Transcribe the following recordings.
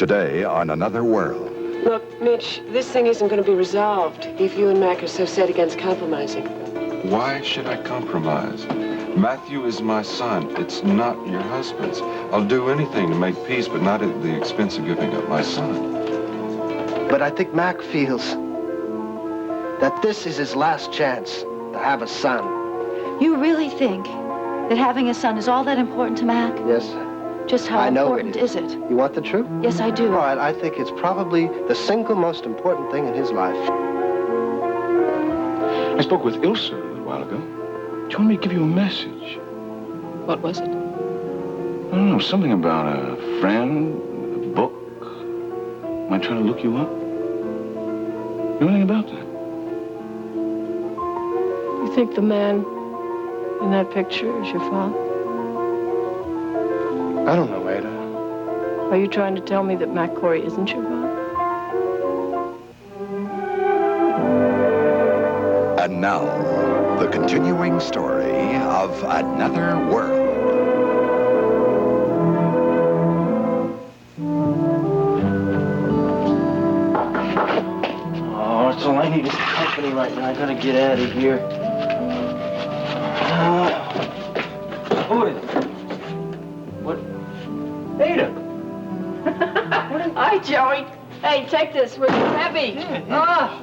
Today on Another World. Look, Mitch, this thing isn't going to be resolved if you and Mac are so set against compromising. Why should I compromise? Matthew is my son. It's not your husband's. I'll do anything to make peace, but not at the expense of giving up my son. But I think Mac feels that this is his last chance to have a son. You really think that having a son is all that important to Mac? Yes. Just how important is it? You want the truth? Yes, I do. All right, I think it's probably the single most important thing in his life. I spoke with Ilse a little while ago. She wanted me to give you a message. What was it? I don't know, something about a friend, a book. Am I trying to look you up? You know anything about that? You think the man in that picture is your father? I don't know, Ada. Are you trying to tell me that Mac Corey isn't your father? And now, the continuing story of Another World. Oh, that's all I need is company right now. I gotta get out of here. Who is it? What? Ada! Hi, Joey. Hey, take this. It's heavy. Yeah.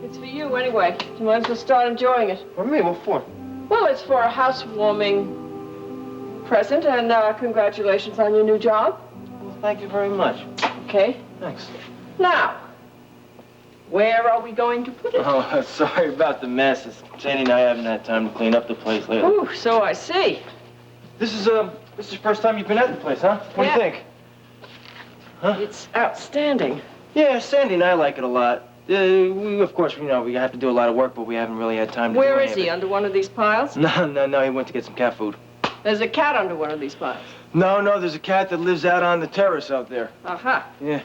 It's for you anyway. You might as well start enjoying it. For me? What for? Well, it's for a housewarming present, and congratulations on your new job. Well, thank you very much. Okay. Thanks. Now, where are we going to put it? Oh, sorry about the mess. Sandy and I haven't had time to clean up the place lately. Ooh, so I see. This is the first time you've been at the place, huh? What do you think? Huh? It's outstanding. Yeah, Sandy and I like it a lot. We, of course, we have to do a lot of work, but we haven't really had time to do Where any is of he? it. Under one of these piles? No, he went to get some cat food. There's a cat under one of these piles. No, there's a cat that lives out on the terrace out there. Aha. Yeah.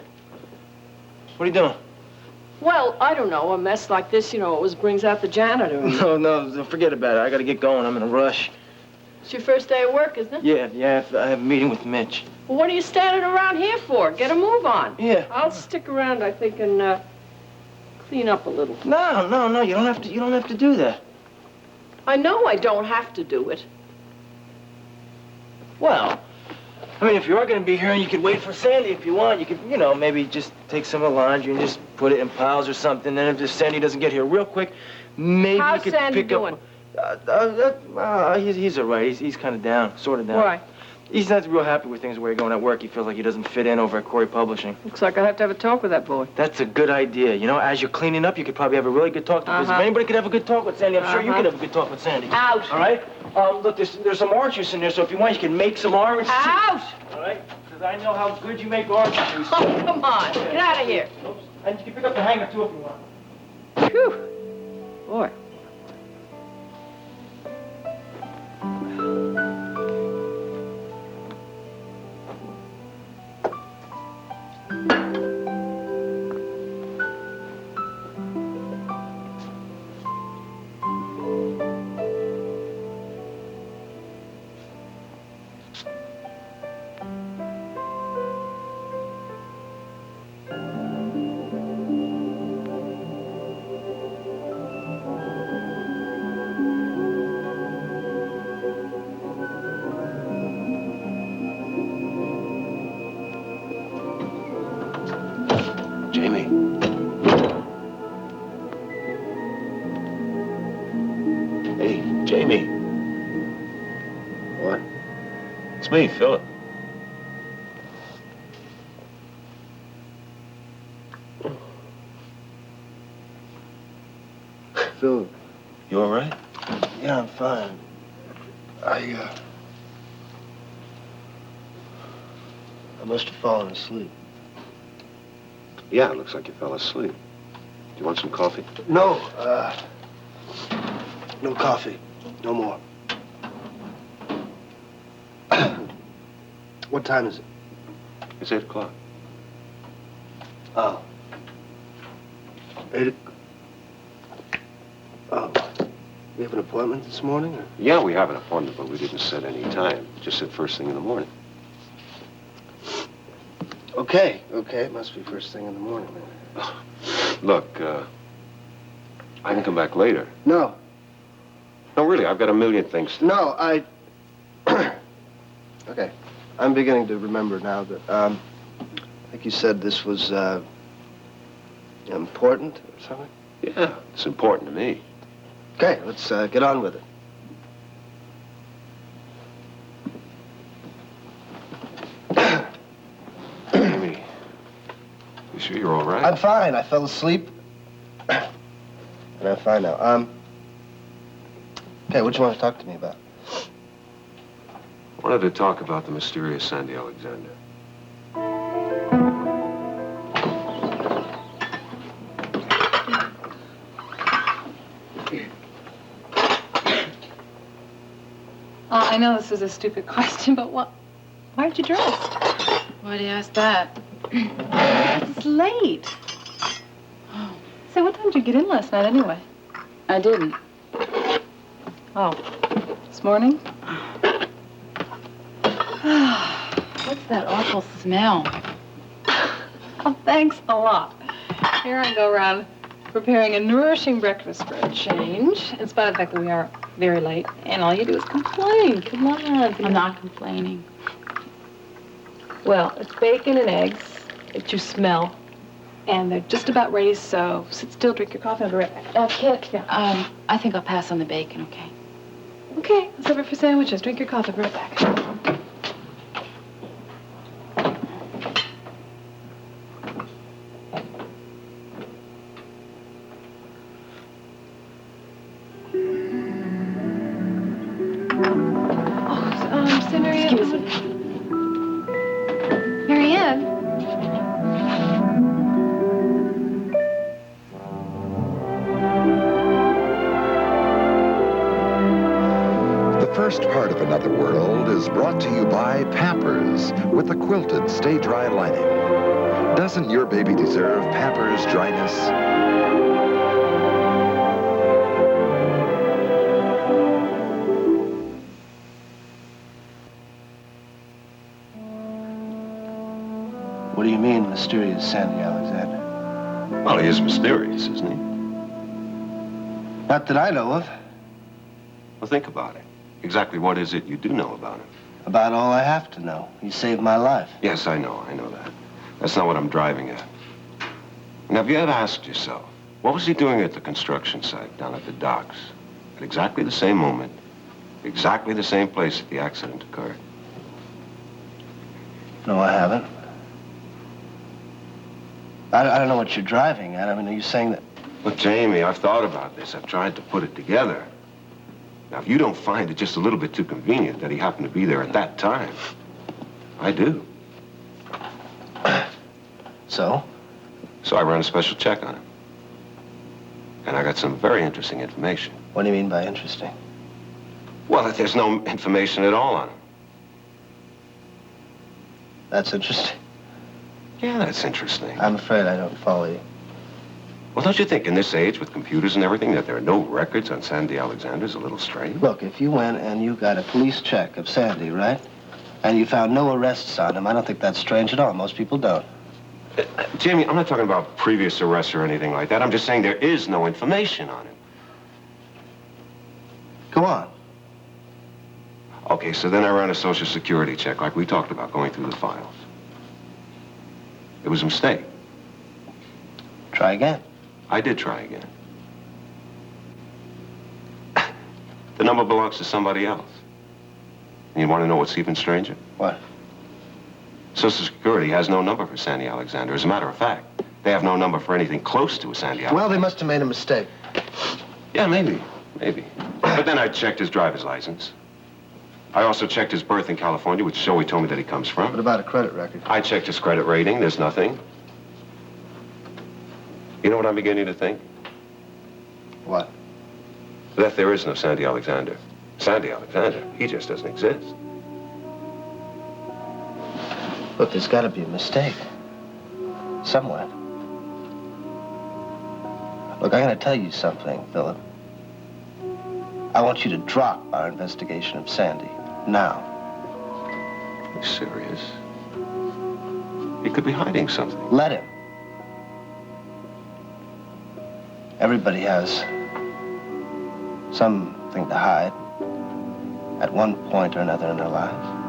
What are you doing? Well, I don't know. A mess like this, always brings out the janitor. No, forget about it. I gotta get going. I'm in a rush. It's your first day of work, isn't it? Yeah, I have a meeting with Mitch. Well, what are you standing around here for? Get a move on. Yeah. I'll stick around, I think, and clean up a little. No, you don't have to do that. I know I don't have to do it. Well, I mean, if you are gonna be here and you could wait for Sandy if you want, you could, maybe just take some of the laundry and just put it in piles or something. Then if Sandy doesn't get here real quick, maybe How's you could Sandy pick doing? up. He's all right. He's kind of down, sort of down. Why? He's not real happy with things where he's going at work. He feels like he doesn't fit in over at Corey Publishing. Looks like I have to have a talk with that boy. That's a good idea. As you're cleaning up, you could probably have a really good talk to him. If anybody could have a good talk with Sandy, I'm sure you could have a good talk with Sandy. Out. All right? Look, there's some orange juice in there, so if you want, you can make some orange juice. Out! All right? Because I know how good you make orange juice. Oh, come on. Get out of here. Oops. And you can pick up the hanger, too, if you want. Phew. Boy. Jamie. Hey, Jamie. What? It's me, Philip. Phil. You all right? Yeah, I'm fine. I must have fallen asleep. Yeah, it looks like you fell asleep. Do you want some coffee? No, no coffee. No more. What time is it? It's 8 o'clock. Oh. 8 o'clock. Oh. We have an appointment this morning? Or? Yeah, we have an appointment, but we didn't set any time. Just said first thing in the morning. Okay. It must be first thing in the morning, then. Look, I can come back later. No. No, really, I've got a million things to... No, Okay. I'm beginning to remember now that, I think you said this was, important or something? Yeah, it's important to me. Okay, let's, get on with it. Jamie, you sure you're all right? I'm fine. I fell asleep. And I'm fine now. Okay, what do you want to talk to me about? I wanted to talk about the mysterious Sandy Alexander. I know this is a stupid question, but why aren't you dressed? Why do you ask that? It's late. Oh. Say, what time did you get in last night anyway? I didn't. Oh, this morning? What's that awful smell? Oh, thanks a lot. Here I go around preparing a nourishing breakfast for a change, in spite of the fact that we are very late, and all you do is complain. Come on. I'm not complaining. Well, it's bacon and eggs that you smell, and they're just about ready, so sit still, drink your coffee, and I'll be right back. Kit, Yeah. I think I'll pass on the bacon, okay? Okay, let's have it for sandwiches. Drink your coffee, I'll be right back. Say, Marianne. Excuse me. Marianne. The first part of Another World is brought to you by Pampers with the quilted Stay Dry lining. Doesn't your baby deserve Pampers dryness? What do you mean, mysterious Sandy Alexander? Well, he is mysterious, isn't he? Not that I know of. Well, think about it. Exactly what is it you do know about him? About all I have to know. He saved my life. Yes, I know that. That's not what I'm driving at. Now, have you ever asked yourself, what was he doing at the construction site down at the docks? At exactly the same moment, exactly the same place that the accident occurred? No, I haven't. I don't know what you're driving at. I mean, are you saying that... Look, Jamie, I've thought about this. I've tried to put it together. Now, if you don't find it just a little bit too convenient that he happened to be there at that time, I do. So? So I ran a special check on him. And I got some very interesting information. What do you mean by interesting? Well, that there's no information at all on him. That's interesting. Yeah, that's interesting. I'm afraid I don't follow you. Well, don't you think in this age with computers and everything that there are no records on Sandy Alexander is a little strange? Look, if you went and you got a police check of Sandy, right? And you found no arrests on him, I don't think that's strange at all. Most people don't. Jamie, I'm not talking about previous arrests or anything like that. I'm just saying there is no information on him. Go on. Okay, so then I ran a Social Security check like we talked about going through the files. It was a mistake. Try again. I did try again. The number belongs to somebody else. And you want to know what's even stranger? What? Social Security has no number for Sandy Alexander. As a matter of fact, they have no number for anything close to a Sandy Alexander. Well, they must have made a mistake. Yeah, maybe. But then I checked his driver's license. I also checked his birth in California, which Joey told me that he comes from. What about a credit record? I checked his credit rating. There's nothing. You know what I'm beginning to think? What? That there is no Sandy Alexander. Sandy Alexander, he just doesn't exist. Look, there's got to be a mistake. Somewhere. Look, I'm going to tell you something, Philip. I want you to drop our investigation of Sandy. Now. Are you serious? You could be hiding something. Let him. Everybody has something to hide at one point or another in their lives.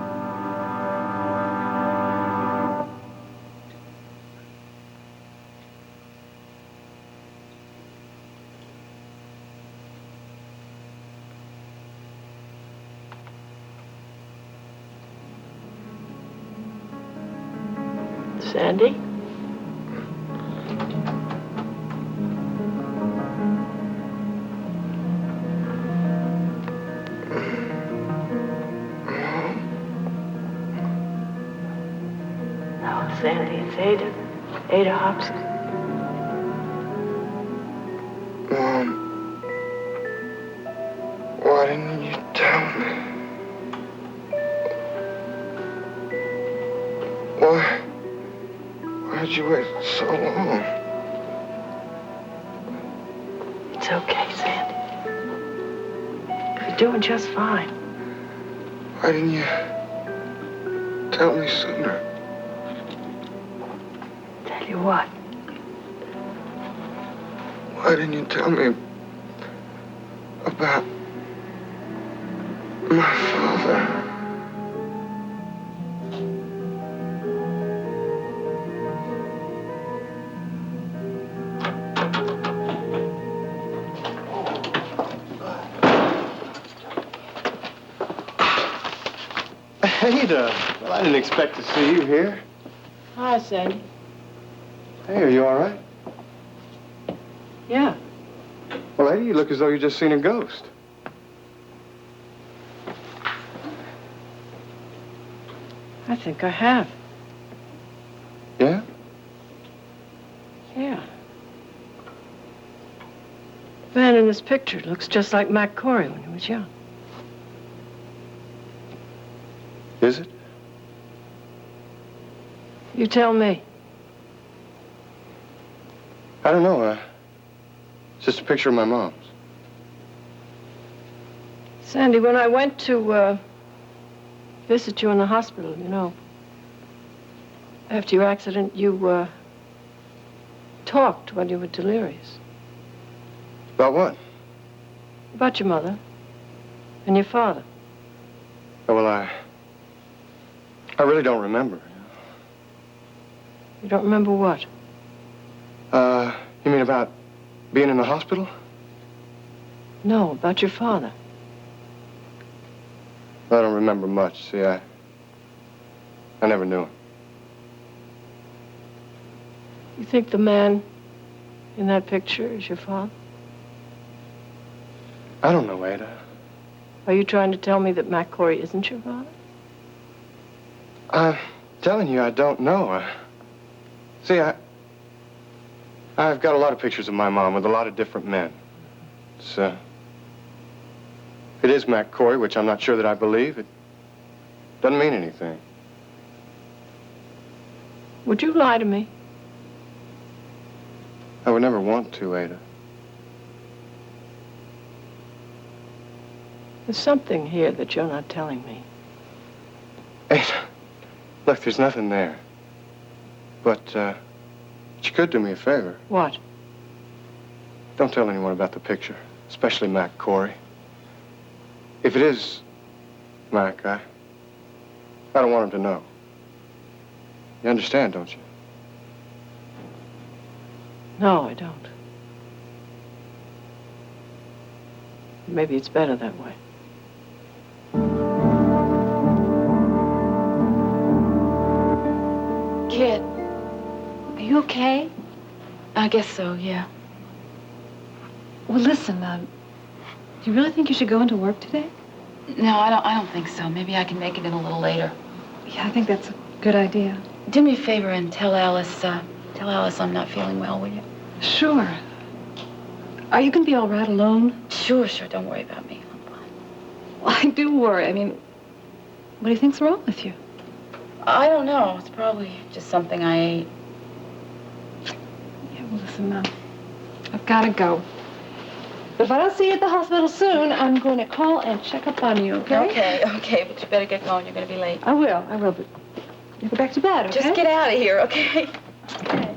Sandy? No, Sandy, it's Ada. Ada Hobson. Mom, why didn't you tell me? Why'd you wait so long? It's okay, Sandy. You're doing just fine. Why didn't you tell me sooner? Tell you what? Why didn't you tell me about my father? Ada, well, I didn't expect to see you here. Hi, Sandy. Hey, are you all right? Yeah. Well, Ada, you look as though you just seen a ghost. I think I have. Yeah? Yeah. The man in this picture looks just like Mac Corey when he was young. Is it? You tell me. I don't know. It's just a picture of my mom's. Sandy, when I went to visit you in the hospital, you know, after your accident, you talked when you were delirious. About what? About your mother and your father. Oh, well, I really don't remember. You don't remember what? You mean about being in the hospital? No, about your father. I don't remember much. See, I never knew him. You think the man in that picture is your father? I don't know, Ada. Are you trying to tell me that Mac Corey isn't your father? I'm telling you, I don't know. See, I've got a lot of pictures of my mom with a lot of different men. It is Mac Corey, which I'm not sure that I believe. It doesn't mean anything. Would you lie to me? I would never want to, Ada. There's something here that you're not telling me. Ada, look, there's nothing there. But you could do me a favor. What? Don't tell anyone about the picture, especially Mac Corey. If it is Mac, I don't want him to know. You understand, don't you? No, I don't. Maybe it's better that way. Kid, are you okay? I guess so, yeah. Well, listen, do you really think you should go into work today? No, I don't think so. Maybe I can make it in a little later. Yeah, I think that's a good idea. Do me a favor and tell Alice I'm not feeling well, will you? Sure. Are you going to be all right alone? Sure, don't worry about me. I'm fine. Well, I do worry. I mean, what do you think's wrong with you? I don't know. It's probably just something I ate. Yeah, well, listen, I've got to go. But if I don't see you at the hospital soon, I'm going to call and check up on you, okay? Okay, but you better get going. You're going to be late. I will, but You go back to bed, okay? Just get out of here, okay? Okay.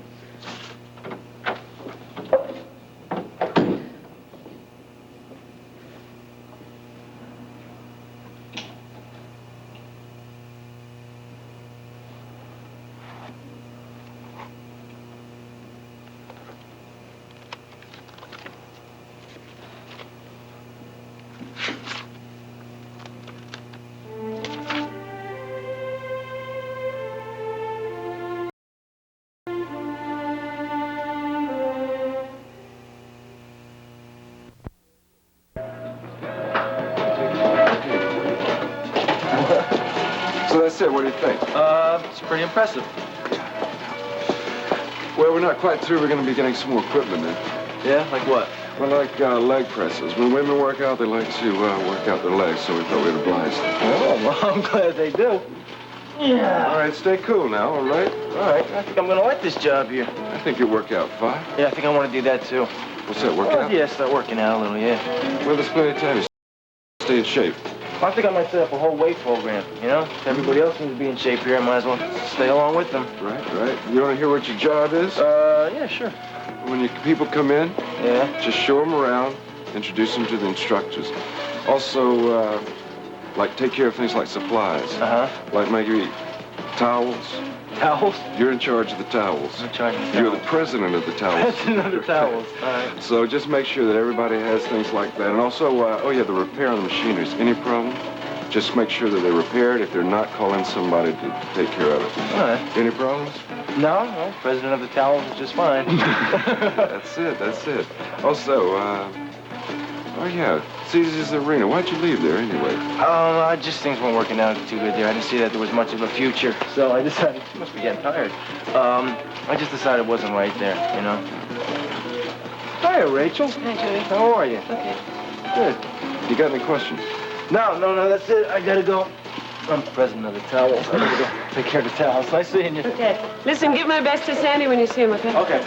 So that's it. What do you think? It's pretty impressive. Well, we're not quite through. We're going to be getting some more equipment in. Yeah, like what? Well, like leg presses. When women work out, they like to work out their legs, so we thought we'd oblige them. Oh, well, I'm glad they do. Yeah. All right, stay cool now, all right? All right, I think I'm gonna like this job here. I think you'll work out fine. Yeah, I think I want to do that too. What's that, work Well, out? yeah, start working out a little, yeah. Well, there's plenty of time. Stay in shape. I think I might set up a whole weight program, you know? If everybody else seems to be in shape here, I might as well stay along with them. Right. You want to hear what your job is? Yeah, sure. When your people come in, Yeah. just show them around, introduce them to the instructors. Also, like, take care of things like supplies. Uh-huh. Like maybe towels. Towels? You're in charge of the towels. I'm in charge of the You're towels. the president of the towels. President of the towels. All right. So just make sure that everybody has things like that. And also, the repair on the machineries. Any problem? Just make sure that they're repaired. If they're not, call in somebody to take care of it. All right. Any problems? No, president of the towels is just fine. That's it. Also, Caesar's Arena. Why'd you leave there anyway? Things weren't working out too good there. I didn't see that there was much of a future. So I decided, you must be getting tired. I just decided it wasn't right there, you know? Hiya, Rachel. Hi, Johnny. How are you? Okay. Good. You got any questions? No, that's it. I gotta go. I'm president of the towels. I gotta go take care of the towels. Nice seeing you. Okay. Listen, give my best to Sandy when you see him, okay? Okay.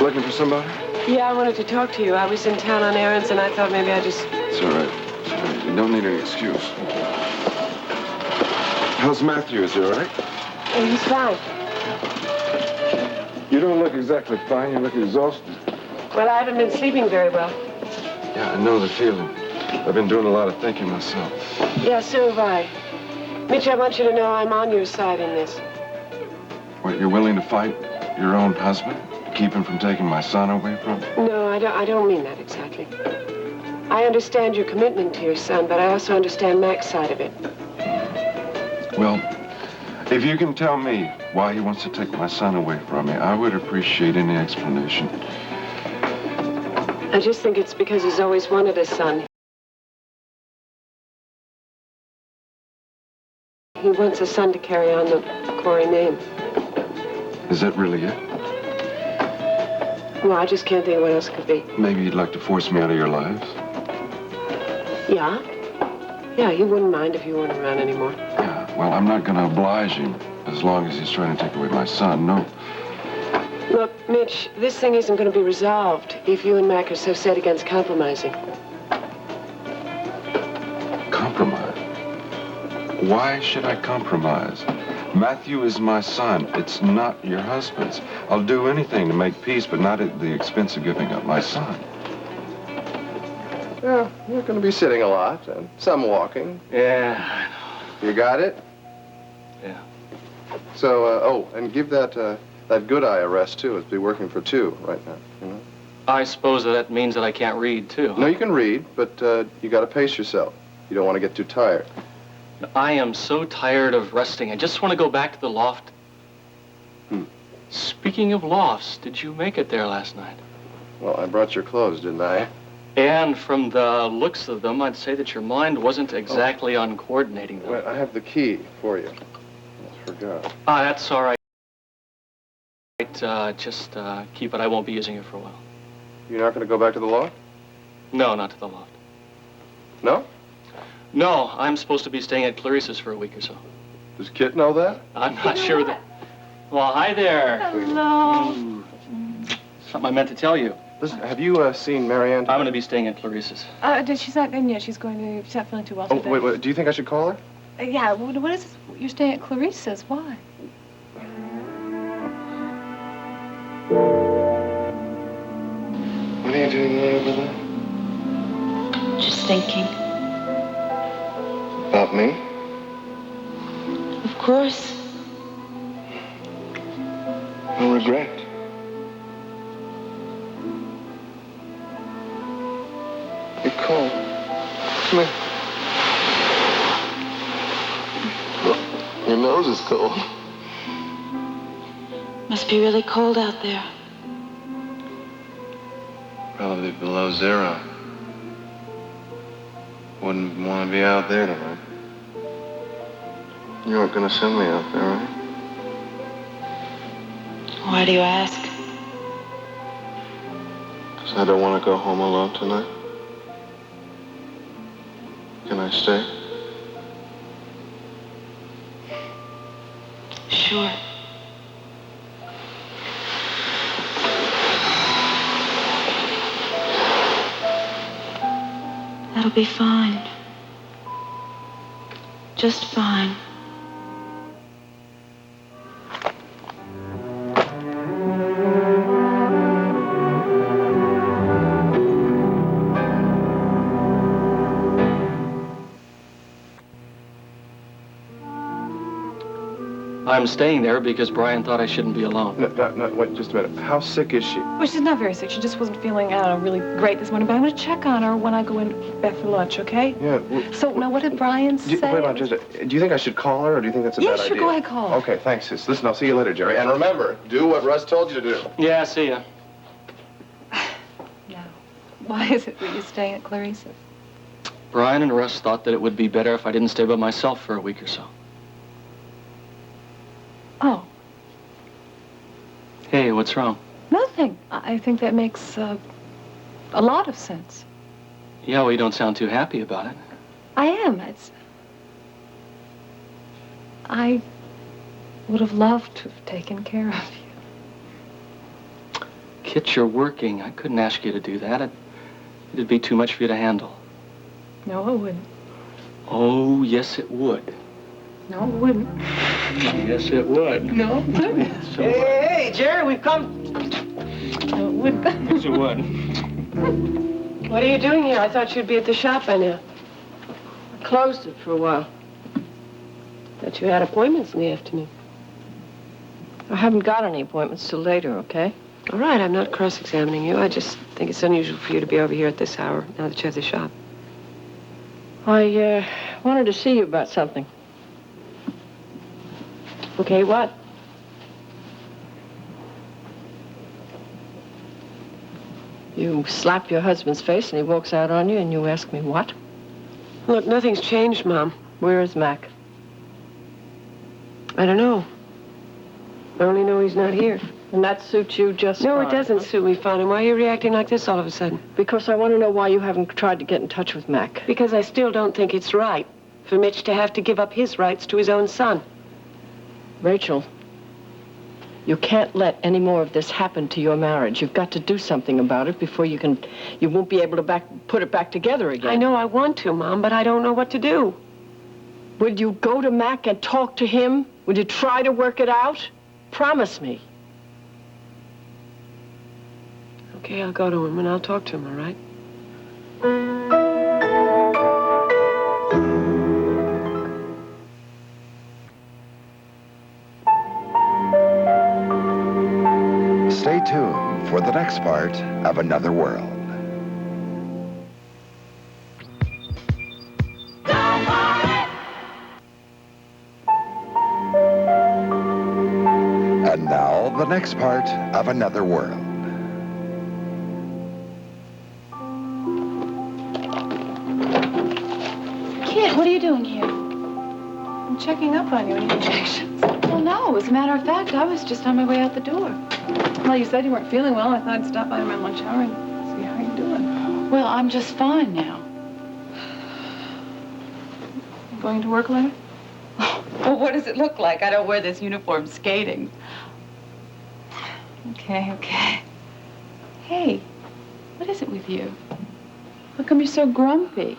Looking for somebody? Yeah, I wanted to talk to you. I was in town on errands, and I thought maybe I just... It's all right. You don't need any excuse. How's Matthew? Is he all right? Oh, he's fine. You don't look exactly fine. You look exhausted. Well, I haven't been sleeping very well. Yeah, I know the feeling. I've been doing a lot of thinking myself. Yeah, so have I. Mitch, I want you to know I'm on your side in this. What, you're willing to fight your own husband? Keep him from taking my son away from me? No, I don't mean that exactly. I understand your commitment to your son, but I also understand Mac's side of it. Well, if you can tell me why he wants to take my son away from me, I would appreciate any explanation. I just think it's because he's always wanted a son. He wants a son to carry on the Corey name. Is that really it? Well, I just can't think of what else it could be. Maybe you'd like to force me out of your lives? Yeah? Yeah, he wouldn't mind if you weren't around anymore. Yeah, well, I'm not going to oblige him as long as he's trying to take away my son, no. Look, Mitch, this thing isn't going to be resolved if you and Mac are so set against compromising. Compromise? Why should I compromise? Matthew is my son. It's not your husband's. I'll do anything to make peace, but not at the expense of giving up my son. Well, you're going to be sitting a lot, and some walking. Yeah, I know. You got it? Yeah. So, and give that good eye a rest, too. It's be working for two right now, you know? I suppose that means that I can't read, too. No, you can read, but you got to pace yourself. You don't want to get too tired. I am so tired of resting. I just want to go back to the loft. Speaking of lofts, did you make it there last night? Well, I brought your clothes, didn't I? And from the looks of them, I'd say that your mind wasn't exactly on coordinating them. Well, I have the key for you. I forgot. That's all right. Just keep it. I won't be using it for a while. You're not going to go back to the loft? No, not to the loft. No? No, I'm supposed to be staying at Clarissa's for a week or so. Does Kit know that? I'm not sure that... Well, hi there. Hello. Something I meant to tell you. Listen, have you seen Marianne? I'm going to be staying at Clarissa's. She's not in yet. She's going to... She's not feeling too well Oh, today. wait, do you think I should call her? Yeah, what is this? You're staying at Clarissa's. Why? What are you doing over there? Just thinking. About me? Of course. No regret. You're cold. Come here. Your nose is cold. Must be really cold out there. Probably below zero. Wouldn't want to be out there tonight. You aren't going to send me out there, right? Why do you ask? Because I don't want to go home alone tonight. Can I stay? Sure. That'll be fine. Just fine. I'm staying there because Brian thought I shouldn't be alone. No, wait, just a minute. How sick is she? Well, she's not very sick. She just wasn't feeling, I don't know, really great this morning. But I'm going to check on her when I go in back for lunch, okay? Yeah. So, now, what did Brian say? Wait on, do you think I should call her, or do you think that's a bad idea? Yeah, sure, go ahead, call her. Okay, thanks, sis. Listen, I'll see you later, Jerry. And remember, do what Russ told you to do. Yeah, see ya. Now, why is it that you're staying at Clarissa's? Brian and Russ thought that it would be better if I didn't stay by myself for a week or so. Oh. Hey, what's wrong? Nothing. I think that makes a lot of sense. Yeah, well, you don't sound too happy about it. I am. I would have loved to have taken care of you. Kit, you're working. I couldn't ask you to do that. It'd be too much for you to handle. No, it wouldn't. Oh, yes, it would. No, it wouldn't. Yes, it would. No, it wouldn't. Yes, it would. Hey, Jerry, we've come. No, it wouldn't. Yes, it would. What are you doing here? I thought you'd be at the shop by now. I closed it for a while. Thought you had appointments in the afternoon. I haven't got any appointments till later, okay? All right, I'm not cross-examining you. I just think it's unusual for you to be over here at this hour, now that you're at the shop. I, wanted to see you about something. Okay, what? You slap your husband's face and he walks out on you and you ask me what? Look, nothing's changed, Mom. Where is Mac? I don't know. I only know he's not here. And that suits you just fine. No, it doesn't suit me fine. And why are you reacting like this all of a sudden? Because I want to know why you haven't tried to get in touch with Mac. Because I still don't think it's right for Mitch to have to give up his rights to his own son. Rachel, you can't let any more of this happen to your marriage. You've got to do something about it before you won't be able to put it back together again. I know I want to, Mom, but I don't know what to do. Would you go to Mac and talk to him? Would you try to work it out? Promise me. Okay, I'll go to him and I'll talk to him, all right? Stay tuned for the next part of Another World. And now, the next part of Another World. Kid, what are you doing here? I'm checking up on you. Any objections? Well, no. As a matter of fact, I was just on my way out the door. Well, you said you weren't feeling well. I thought I'd stop by around lunch hour and see how you're doing. Well, I'm just fine now. You going to work later? Well, what does it look like? I don't wear this uniform skating. Okay. Hey, what is it with you? How come you're so grumpy?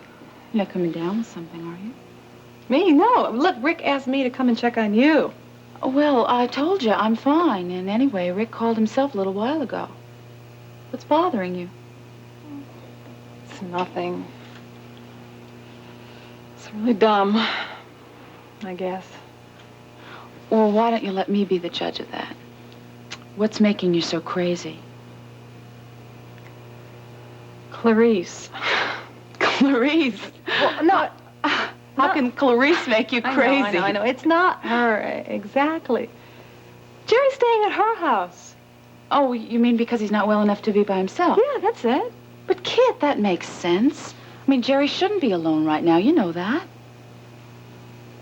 You're not coming down with something, are you? Me? No. Look, Rick asked me to come and check on you. Well, I told you I'm fine. And anyway, Rick called himself a little while ago. What's bothering you? It's nothing. It's really dumb, I guess. Well, why don't you let me be the judge of that? What's making you so crazy? Clarice. Clarice? Well, no. How can Clarice make you crazy? I know. It's not her, exactly. Jerry's staying at her house. Oh, you mean because he's not well enough to be by himself? Yeah, that's it. But, Kit, that makes sense. I mean, Jerry shouldn't be alone right now. You know that.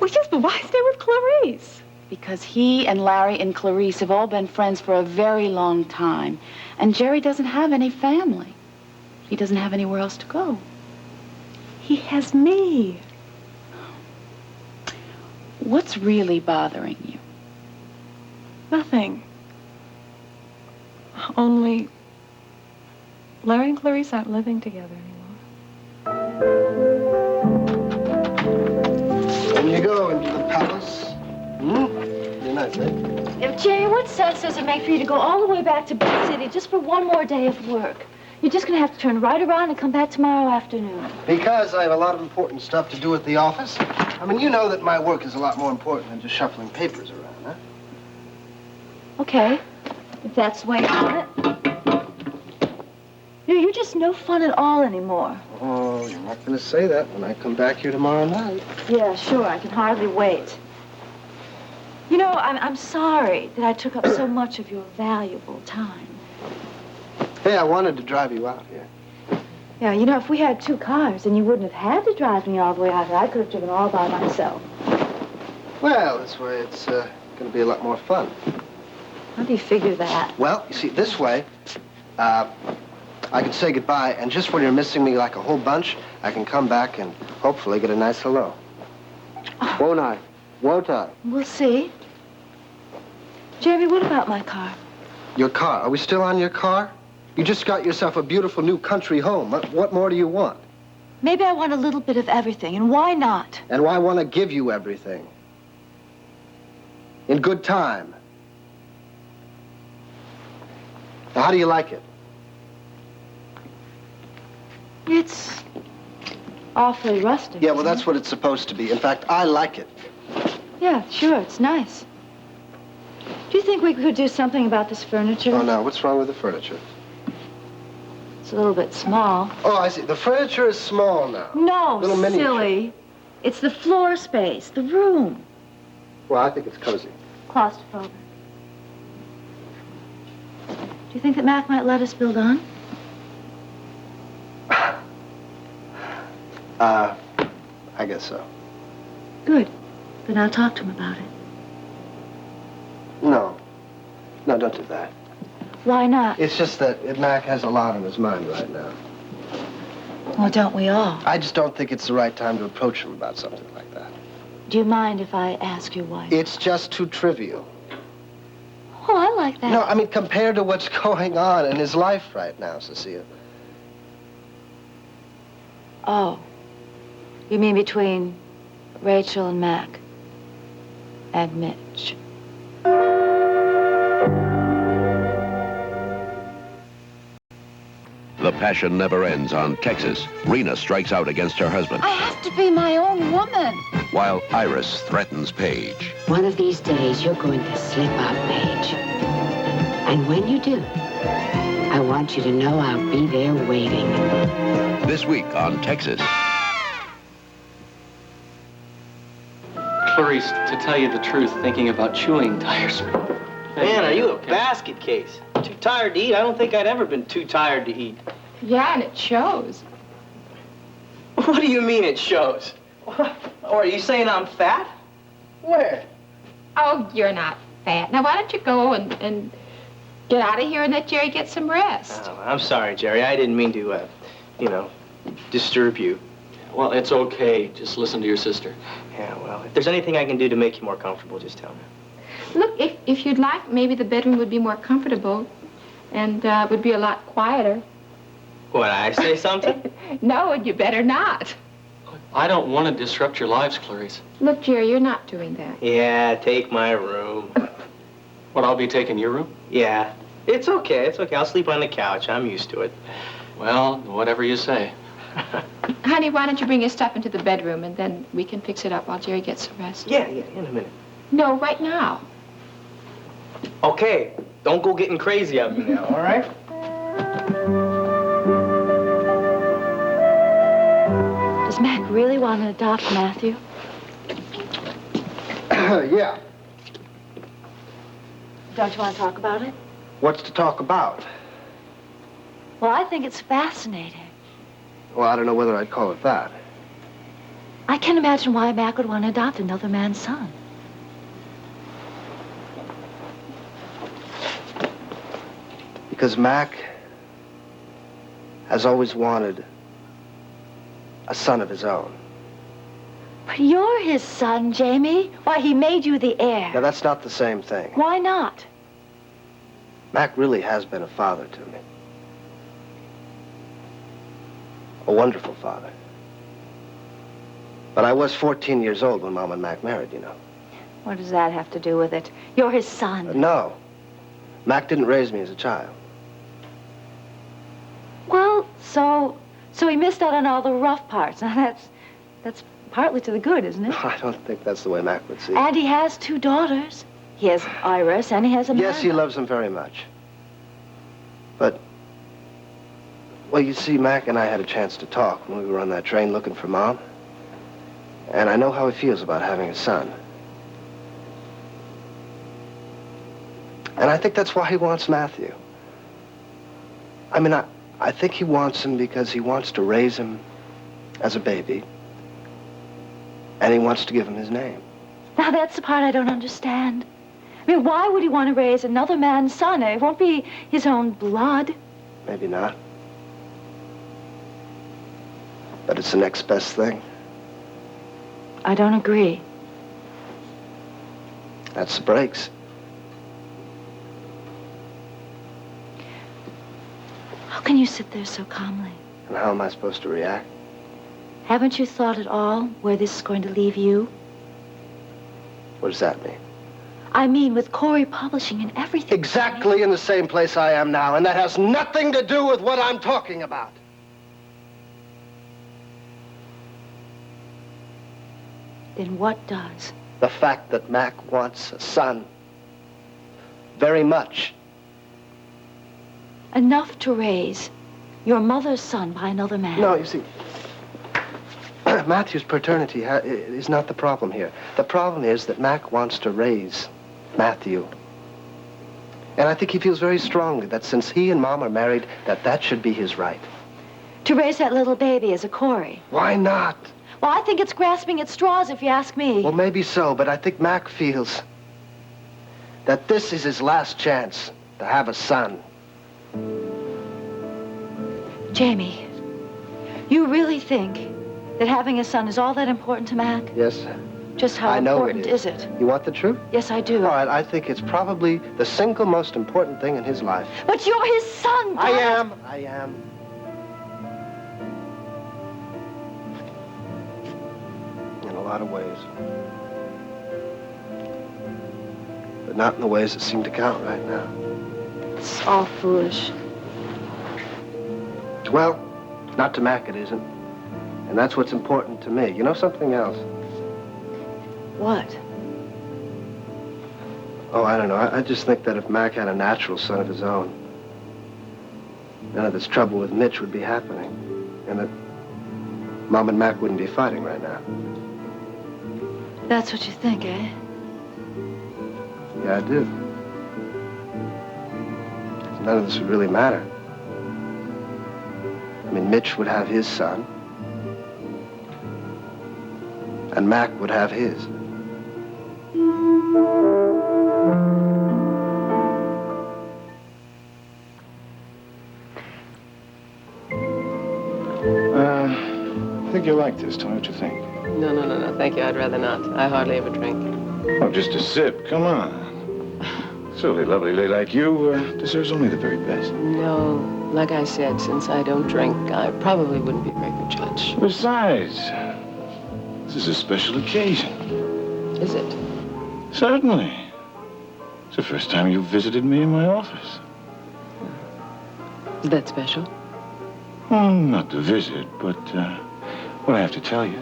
Well, yes, but why stay with Clarice? Because he and Larry and Clarice have all been friends for a very long time. And Jerry doesn't have any family. He doesn't have anywhere else to go. He has me. What's really bothering you? Nothing. Only Larry and Clarice aren't living together anymore. When you go into the palace, you're nice, eh? Jerry, what sense does it make for you to go all the way back to Big City just for one more day of work? You're just going to have to turn right around and come back tomorrow afternoon. Because I have a lot of important stuff to do at the office. I mean, you know that my work is a lot more important than just shuffling papers around, huh? Okay, if that's the way you want it. You're just no fun at all anymore. Oh, you're not going to say that when I come back here tomorrow night. Yeah, sure, I can hardly wait. You know, I'm sorry that I took up so much of your valuable time. Hey, I wanted to drive you out here. Yeah, you know, if we had 2 cars, then you wouldn't have had to drive me all the way out here. I could have driven all by myself. Well, this way it's going to be a lot more fun. How do you figure that? Well, you see, this way, I can say goodbye, and just when you're missing me like a whole bunch, I can come back and hopefully get a nice hello. Won't I? Won't I? We'll see. Jeremy, what about my car? Your car. Are we still on your car? You just got yourself a beautiful new country home. What more do you want? Maybe I want a little bit of everything, and why not? And why want to give you everything? In good time. Now, how do you like it? It's awfully rustic. Yeah, well, that's what it's supposed to be. In fact, I like it. Yeah, sure, it's nice. Do you think we could do something about this furniture? Oh, no, what's wrong with the furniture? It's a little bit small. Oh, I see. The furniture is small now. No, little miniature. silly. It's the floor space, the room. Well, I think it's cozy. Claustrophobic. Do you think that Mac might let us build on? I guess so. Good. Then I'll talk to him about it. No. No, don't do that. Why not? It's just that Mac has a lot on his mind right now. Well, don't we all? I just don't think it's the right time to approach him about something like that. Do you mind if I ask you why? It's just too trivial. Oh, I like that. No, I mean, compared to what's going on in his life right now, Cecile. Oh. You mean between Rachel and Mac? And Mitch? The passion never ends on Texas. Rena strikes out against her husband, I have to be my own woman. while Iris threatens Paige. One of these days, you're going to slip out, Paige. And when you do, I want you to know I'll be there waiting. This week on Texas. Clarice, to tell you the truth, thinking about chewing tires me. Man, are you a basket case? Too tired to eat? I don't think I'd ever been too tired to eat. Yeah, and it shows. What do you mean it shows? Or are you saying I'm fat? Where? Oh, you're not fat. Now, why don't you go and get out of here and let Jerry get some rest? Oh, I'm sorry, Jerry. I didn't mean to, disturb you. Well, it's okay. Just listen to your sister. Yeah, well, if there's anything I can do to make you more comfortable, just tell me. Look, if you'd like, maybe the bedroom would be more comfortable and would be a lot quieter. What, I say something? No, and you better not. I don't want to disrupt your lives, Clarice. Look, Jerry, you're not doing that. Yeah, take my room. What, I'll be taking your room? Yeah. It's okay, it's okay. I'll sleep on the couch. I'm used to it. Well, whatever you say. Honey, why don't you bring your stuff into the bedroom and then we can fix it up while Jerry gets some rest? Yeah, in a minute. No, right now. Okay, don't go getting crazy on me now, all right? Does Mac really want to adopt Matthew? Yeah. Don't you want to talk about it? What's to talk about? Well, I think it's fascinating. Well, I don't know whether I'd call it that. I can't imagine why Mac would want to adopt another man's son. Because Mac has always wanted a son of his own. But you're his son, Jamie. Why, he made you the heir. Now, that's not the same thing. Why not? Mac really has been a father to me. A wonderful father. But I was 14 years old when Mom and Mac married, you know. What does that have to do with it? You're his son. No. Mac didn't raise me as a child. Well, so he missed out on all the rough parts. Now, that's partly to the good, isn't it? I don't think that's the way Mac would see it. And he has 2 daughters. He has Iris, and he has Amanda. Yes, he loves them very much. But, well, you see, Mac and I had a chance to talk when we were on that train looking for Mom. And I know how he feels about having a son. And I think that's why he wants Matthew. I mean, I think he wants him because he wants to raise him as a baby. And he wants to give him his name. Now, that's the part I don't understand. I mean, why would he want to raise another man's son? It won't be his own blood. Maybe not. But it's the next best thing. I don't agree. That's the breaks. How can you sit there so calmly? And how am I supposed to react? Haven't you thought at all where this is going to leave you? What does that mean? I mean, with Corey Publishing and everything. Exactly in the same place I am now, and that has nothing to do with what I'm talking about. Then what does? The fact that Mac wants a son. Very much. Enough to raise your mother's son by another man. No, you see, Matthew's paternity is not the problem here. The problem is that Mac wants to raise Matthew. And I think he feels very strongly that since he and Mom are married, that should be his right. To raise that little baby as a Corey. Why not? Well, I think it's grasping at straws, if you ask me. Well, maybe so, but I think Mac feels that this is his last chance to have a son. Jamie, you really think that having a son is all that important to Mac? Yes. Just how I know important it is it? You want the truth? Yes, I do. All right, I think it's probably the single most important thing in his life. But you're his son, I damn it. am. In a lot of ways. But not in the ways that seem to count right now. It's all foolish. Well, not to Mac it isn't. And that's what's important to me. You know something else? What? Oh, I don't know. I just think that if Mac had a natural son of his own, none of this trouble with Mitch would be happening. And that Mom and Mac wouldn't be fighting right now. That's what you think, eh? Yeah, I do. None of this would really matter. I mean, Mitch would have his son. And Mac would have his. I think you'll like this. Tell me what you think. No. Thank you. I'd rather not. I hardly ever drink. Oh, just a sip. Come on. Silly, lovely lady like you deserves only the very best. No. Like I said, since I don't drink, I probably wouldn't be a very good judge. Besides, This is a special occasion. Is it? Certainly. It's the first time you've visited me in my office. Is that special? Not the visit, but what I have to tell you.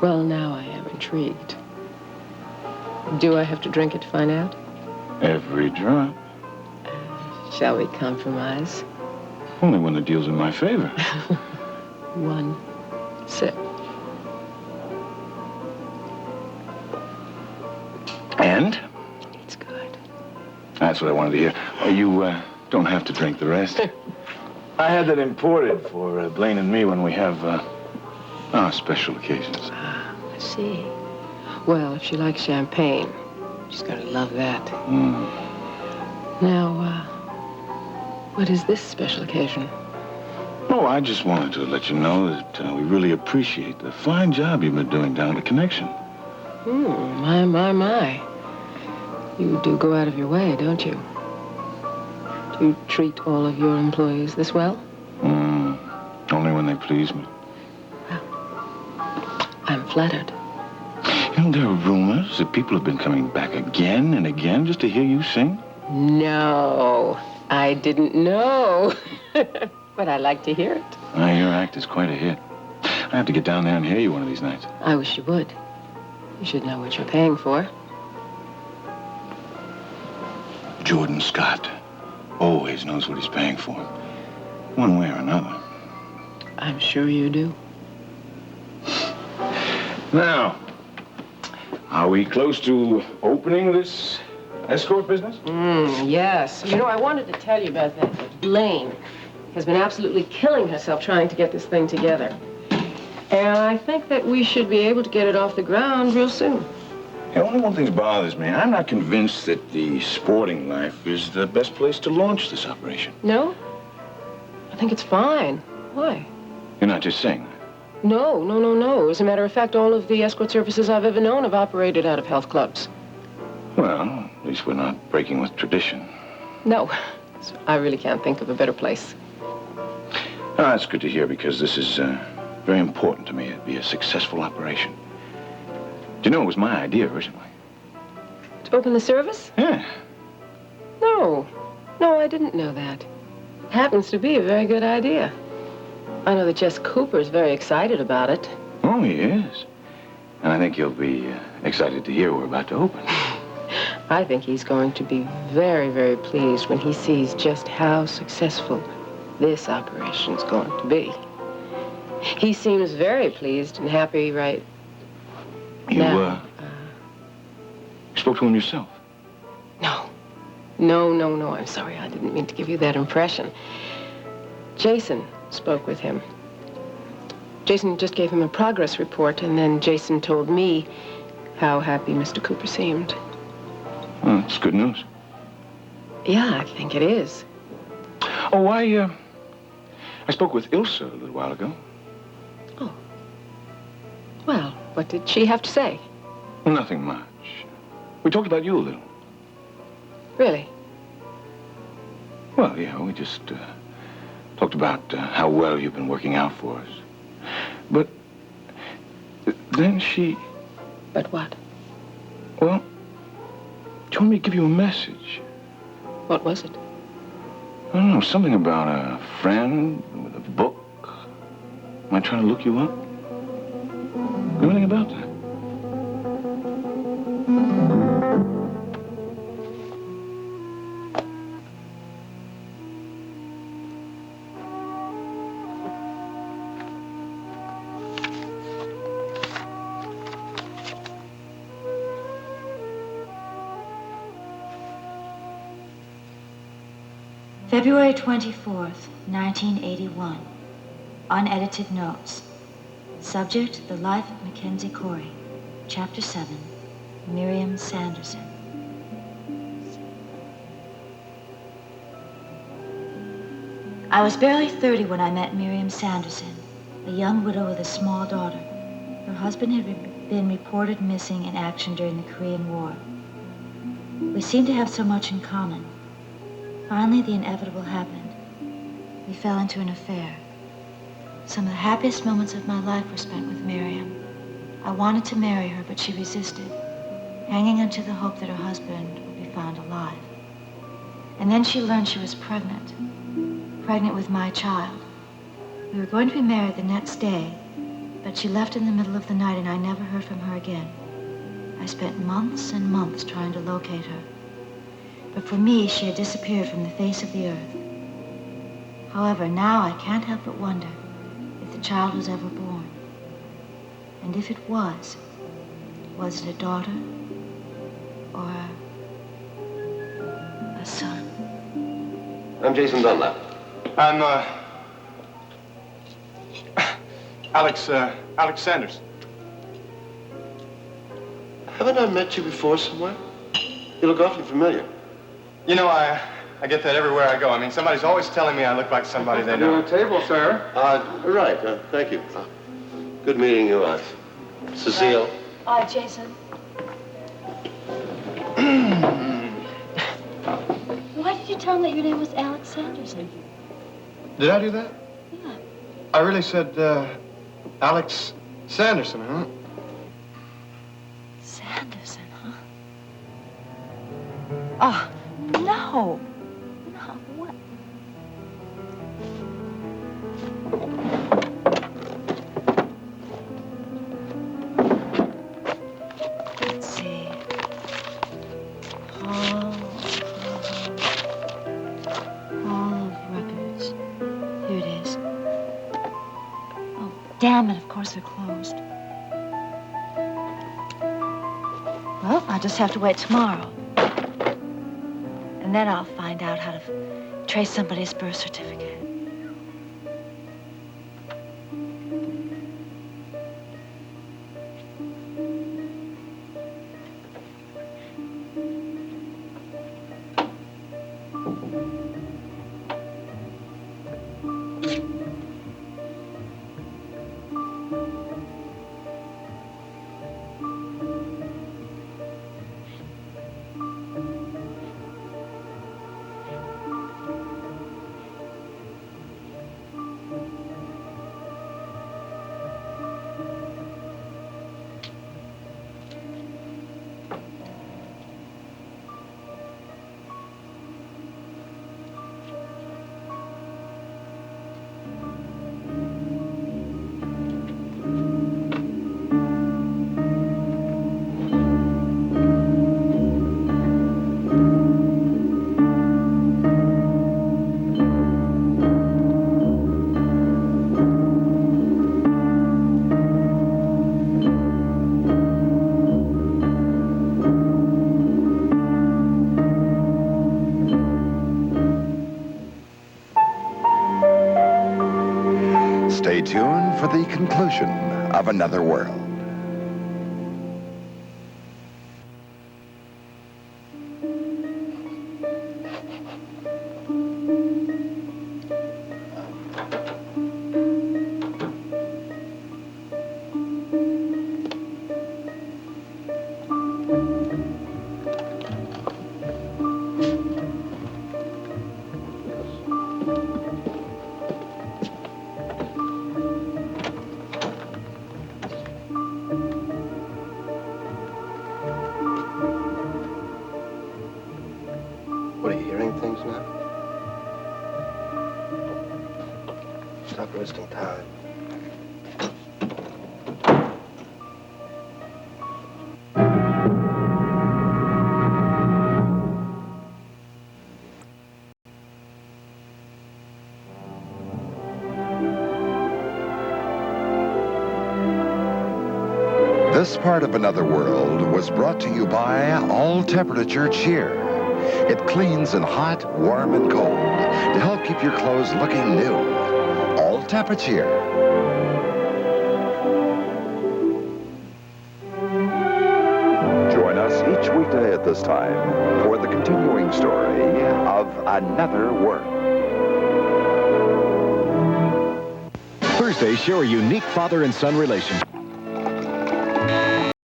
Well, now I am intrigued. Do I have to drink it to find out? Every drop. Shall we compromise? Only when the deal's in my favor. One sip. And? It's good. That's what I wanted to hear. Oh, you don't have to drink the rest. I had that imported for Blaine and me when we have our special occasions. Ah, I see. Well, if she likes champagne, she's gonna love that. Now, what is this special occasion? Oh, I just wanted to let you know that we really appreciate the fine job you've been doing down at the Connection. My. You do go out of your way, don't you? Do you treat all of your employees this well? Only when they please me. Well, I'm flattered. You know, there are rumors that people have been coming back again and again just to hear you sing. No, I didn't know. But I like to hear it. Your act is quite a hit. I have to get down there and hear you one of these nights. I wish you would. You should know what you're paying for. Jordan Scott always knows what he's paying for, one way or another. I'm sure you do. Now, are we close to opening this escort business? Yes. You know, I wanted to tell you about that, but Blaine has been absolutely killing herself trying to get this thing together. And I think that we should be able to get it off the ground real soon. Only one thing bothers me. I'm not convinced that the sporting life is the best place to launch this operation. No? I think it's fine. Why? You're not just saying that. No. As a matter of fact, all of the escort services I've ever known have operated out of health clubs. Well, at least we're not breaking with tradition. No. I really can't think of a better place. That's good to hear, because this is very important to me. It'd be a successful operation. Do you know, it was my idea originally. To open the service? Yeah. No, I didn't know that. Happens to be a very good idea. I know that Jess Cooper is very excited about it. Oh, he is. And I think he'll be excited to hear we're about to open. I think he's going to be very, very pleased when he sees just how successful this operation's going to be. He seems very pleased and happy right now. You spoke to him yourself? No. I'm sorry. I didn't mean to give you that impression. Jason spoke with him. Jason just gave him a progress report, and then Jason told me how happy Mr. Cooper seemed. Well, that's good news. Yeah, I think it is. Oh, I spoke with Ilsa a little while ago. Oh. Well, what did she have to say? Well, nothing much. We talked about you a little. Really? Well, yeah, we just talked about how well you've been working out for us. But then she... But what? Well, she wanted me to give you a message. What was it? I don't know, something about a friend with a book. Am I trying to look you up? Know anything about that? February 24th, 1981. Unedited notes. Subject, The Life of Mackenzie Corey. Chapter 7, Miriam Sanderson. I was barely 30 when I met Miriam Sanderson, a young widow with a small daughter. Her husband had been reported missing in action during the Korean War. We seemed to have so much in common. Finally, the inevitable happened. We fell into an affair. Some of the happiest moments of my life were spent with Miriam. I wanted to marry her, but she resisted, hanging onto the hope that her husband would be found alive. And then she learned she was pregnant with my child. We were going to be married the next day, but she left in the middle of the night and I never heard from her again. I spent months and months trying to locate her. But for me, she had disappeared from the face of the earth. However, now I can't help but wonder if the child was ever born. And if it was it a daughter or a son? I'm Jason Dunlap. I'm, Alex Sanders. Haven't I met you before somewhere? You look awfully familiar. You know, I get that everywhere I go. I mean, somebody's always telling me I look like somebody they know. Table, sir. Right. Thank you. Good meeting you, Cecile. Jason. Why did you tell him that your name was Alex Sanderson? Did I do that? Yeah. I really said, Alex Sanderson, huh? Sanderson, huh? Oh, no. No, what? Let's see. Hall of Records. Here it is. Oh, damn it, of course they're closed. Well, I'll just have to wait tomorrow. And then I'll find out how to trace somebody's birth certificate. Stay tuned for the conclusion of Another World. What, are you hearing things now? Stop wasting time. This part of Another World was brought to you by All Temperature Cheer. It cleans in hot, warm, and cold to help keep your clothes looking new. All Temperature. Join us each weekday at this time for the continuing story of Another World. Thursdays show a unique father and son relationship.